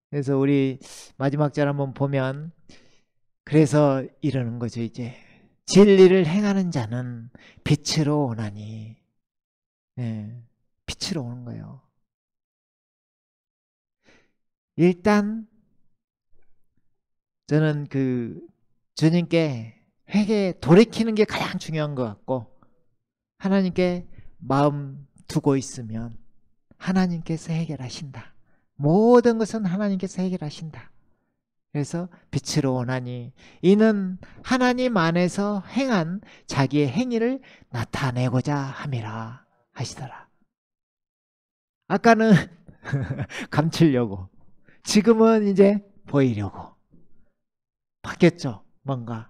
그래서 우리 마지막 절 한번 보면 그래서 이러는 거죠. 이제 진리를 행하는 자는 빛으로 오나니. 빛으로 오는 거예요. 일단 저는 그 주님께 회개 돌이키는 게 가장 중요한 것 같고, 하나님께 마음 두고 있으면 하나님께서 해결하신다. 모든 것은 하나님께서 해결하신다. 그래서 빛으로 오나니 이는 하나님 안에서 행한 자기의 행위를 나타내고자 함이라 하시더라. 아까는 감추려고, 지금은 이제 보이려고 바뀌었죠. 뭔가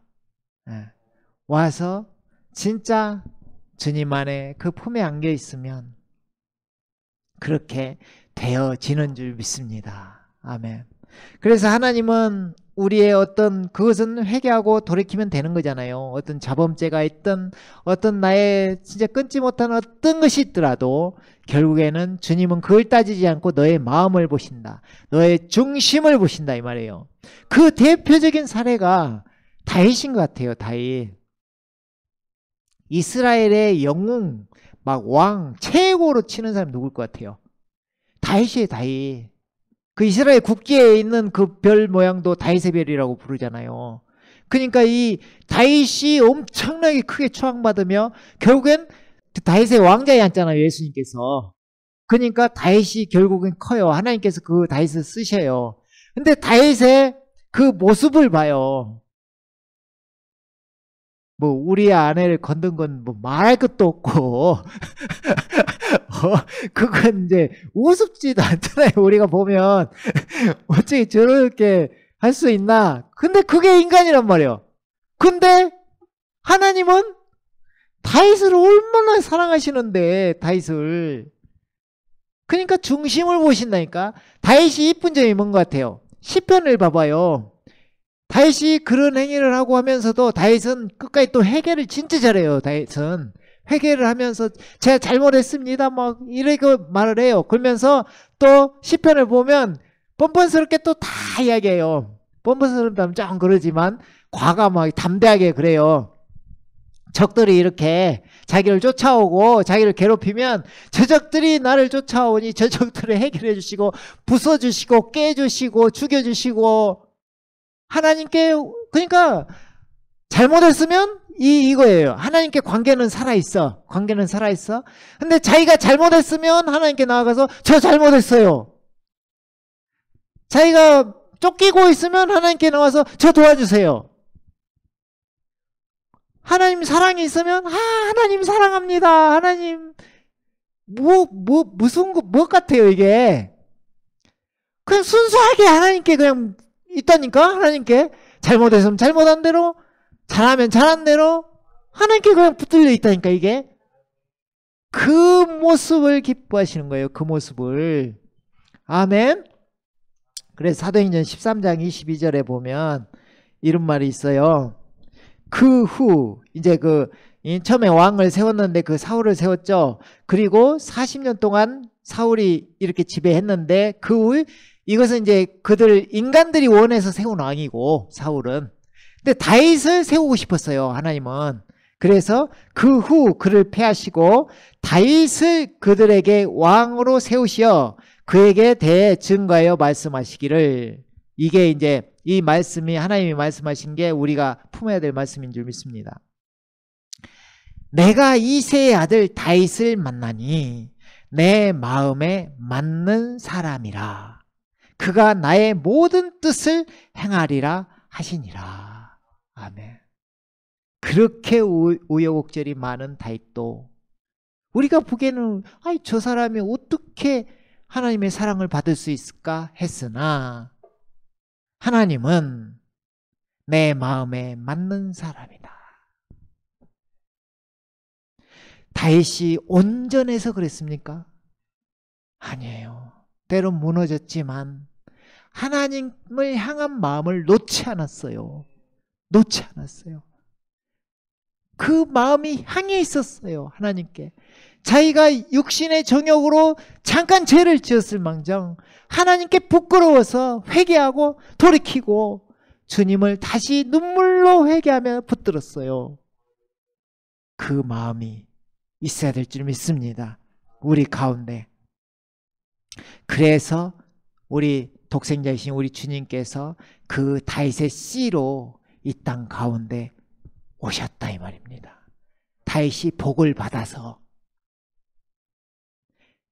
와서 진짜 주님 안에 그 품에 안겨 있으면 그렇게 되어지는 줄 믿습니다. 아멘. 그래서 하나님은 우리의 어떤 그것은 회개하고 돌이키면 되는 거잖아요. 어떤 자범죄가 있든 어떤 나의 진짜 끊지 못한 어떤 것이 있더라도 결국에는 주님은 그걸 따지지 않고 너의 마음을 보신다. 너의 중심을 보신다 이 말이에요. 그 대표적인 사례가 다윗인 것 같아요. 다윗. 이스라엘의 영웅 막 왕 최고로 치는 사람 누굴 것 같아요? 다윗이에요. 다윗. 그 이스라엘 국기에 있는 그 별 모양도 다윗의 별이라고 부르잖아요. 그러니까 이 다윗이 엄청나게 크게 추앙받으며 결국엔 다윗의 왕자에 앉잖아요. 예수님께서. 그러니까 다윗이 결국엔 커요. 하나님께서 그 다윗을 쓰셔요. 근데 다윗의 그 모습을 봐요. 뭐 우리 아내를 건든 건 뭐 말할 것도 없고 그건 이제 우습지도 않잖아요. 우리가 보면 어떻게 저렇게 할 수 있나. 근데 그게 인간이란 말이에요. 근데 하나님은 다윗을 얼마나 사랑하시는데, 다윗을. 그러니까 중심을 보신다니까. 다윗이 이쁜 점이 뭔 것 같아요? 시편을 봐봐요. 다윗이 그런 행위를 하고 하면서도 다윗은 끝까지 또 회개를 진짜 잘해요. 다윗은 회개를 하면서 제가 잘못했습니다 막 이렇게 말을 해요. 그러면서 또 시편을 보면 뻔뻔스럽게 또 다 이야기해요. 뻔뻔스럽다면 좀 그러지만 과감하게 담대하게 그래요. 적들이 이렇게 자기를 쫓아오고 자기를 괴롭히면 저 적들이 나를 쫓아오니 저 적들을 해결해 주시고 부숴주시고 깨주시고 죽여주시고. 하나님께, 그러니까 잘못했으면 이거예요. 하나님께 관계는 살아있어. 관계는 살아있어. 근데 자기가 잘못했으면 하나님께 나아가서 저 잘못했어요. 자기가 쫓기고 있으면 하나님께 나와서 저 도와주세요. 하나님 사랑이 있으면 하나님 사랑합니다. 하나님 무슨 뭐 같아요 이게. 그냥 순수하게 하나님께 그냥 있다니까. 하나님께 잘못했으면 잘못한 대로, 잘하면 잘한 대로 하나님께 그냥 붙들려 있다니까. 이게 그 모습을 기뻐하시는 거예요. 그 모습을. 아멘. 그래서 사도행전 13장 22절에 보면 이런 말이 있어요. 그 후 이제 처음에 왕을 세웠는데 그 사울을 세웠죠. 그리고 40년 동안 사울이 이렇게 지배했는데 그 후 이것은 이제 인간들이 원해서 세운 왕이고, 사울은. 근데 다윗을 세우고 싶었어요, 하나님은. 그래서 그 후 그를 패하시고 다윗을 그들에게 왕으로 세우시어 그에게 대해 증거하여 말씀하시기를. 이게 이제 이 말씀이 하나님이 말씀하신 게 우리가 품어야 될 말씀인 줄 믿습니다. 내가 이새의 아들 다윗을 만나니 내 마음에 맞는 사람이라. 그가 나의 모든 뜻을 행하리라 하시니라. 아멘. 그렇게 우여곡절이 많은 다윗도 우리가 보기에는 저 사람이 어떻게 하나님의 사랑을 받을 수 있을까 했으나 하나님은 내 마음에 맞는 사람이다. 다윗이 온전해서 그랬습니까? 아니에요. 때론 무너졌지만 하나님을 향한 마음을 놓지 않았어요. 놓지 않았어요. 그 마음이 향해 있었어요. 하나님께. 자기가 육신의 정욕으로 잠깐 죄를 지었을 망정 하나님께 부끄러워서 회개하고 돌이키고 주님을 다시 눈물로 회개하며 붙들었어요. 그 마음이 있어야 될 줄 믿습니다. 우리 가운데. 그래서 우리 독생자이신 우리 주님께서 그 다윗의 씨로 이 땅 가운데 오셨다 이 말입니다. 다윗이 복을 받아서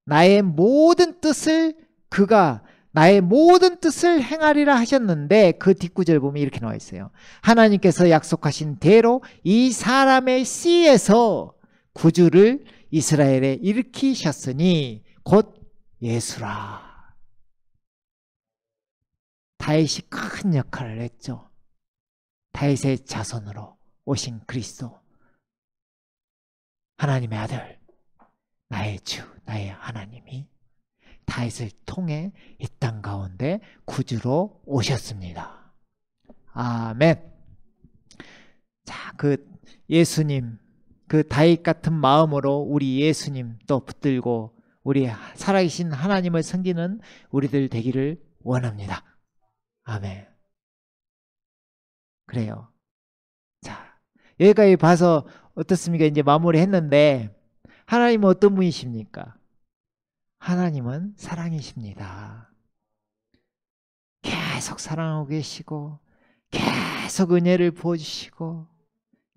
나의 모든 뜻을 행하리라 하셨는데 그 뒷구절 보면 이렇게 나와 있어요. 하나님께서 약속하신 대로 이 사람의 씨에서 구주를 이스라엘에 일으키셨으니 곧 예수라. 다윗이 큰 역할을 했죠. 다윗의 자손으로 오신 그리스도, 하나님의 아들, 나의 주, 나의 하나님이 다윗을 통해 이 땅 가운데 구주로 오셨습니다. 아멘. 자, 그 예수님, 그 다윗 같은 마음으로 우리 예수님 또 붙들고 우리 살아계신 하나님을 섬기는 우리들 되기를 원합니다. 아멘. 그래요. 자, 여기까지 봐서 어떻습니까? 이제 마무리 했는데, 하나님은 어떤 분이십니까? 하나님은 사랑이십니다. 계속 사랑하고 계시고, 계속 은혜를 부어주시고,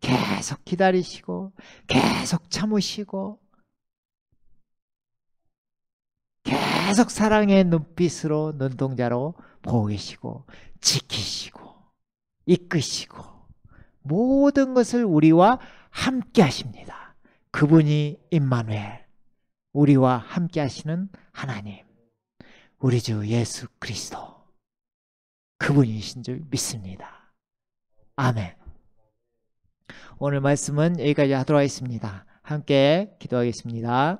계속 기다리시고, 계속 참으시고, 계속 사랑의 눈빛으로, 눈동자로 보고 계시고, 지키시고, 이끄시고, 모든 것을 우리와 함께 하십니다. 그분이 임마누엘, 우리와 함께 하시는 하나님, 우리 주 예수 그리스도, 그분이신 줄 믿습니다. 아멘. 오늘 말씀은 여기까지 하도록 하겠습니다. 함께 기도하겠습니다.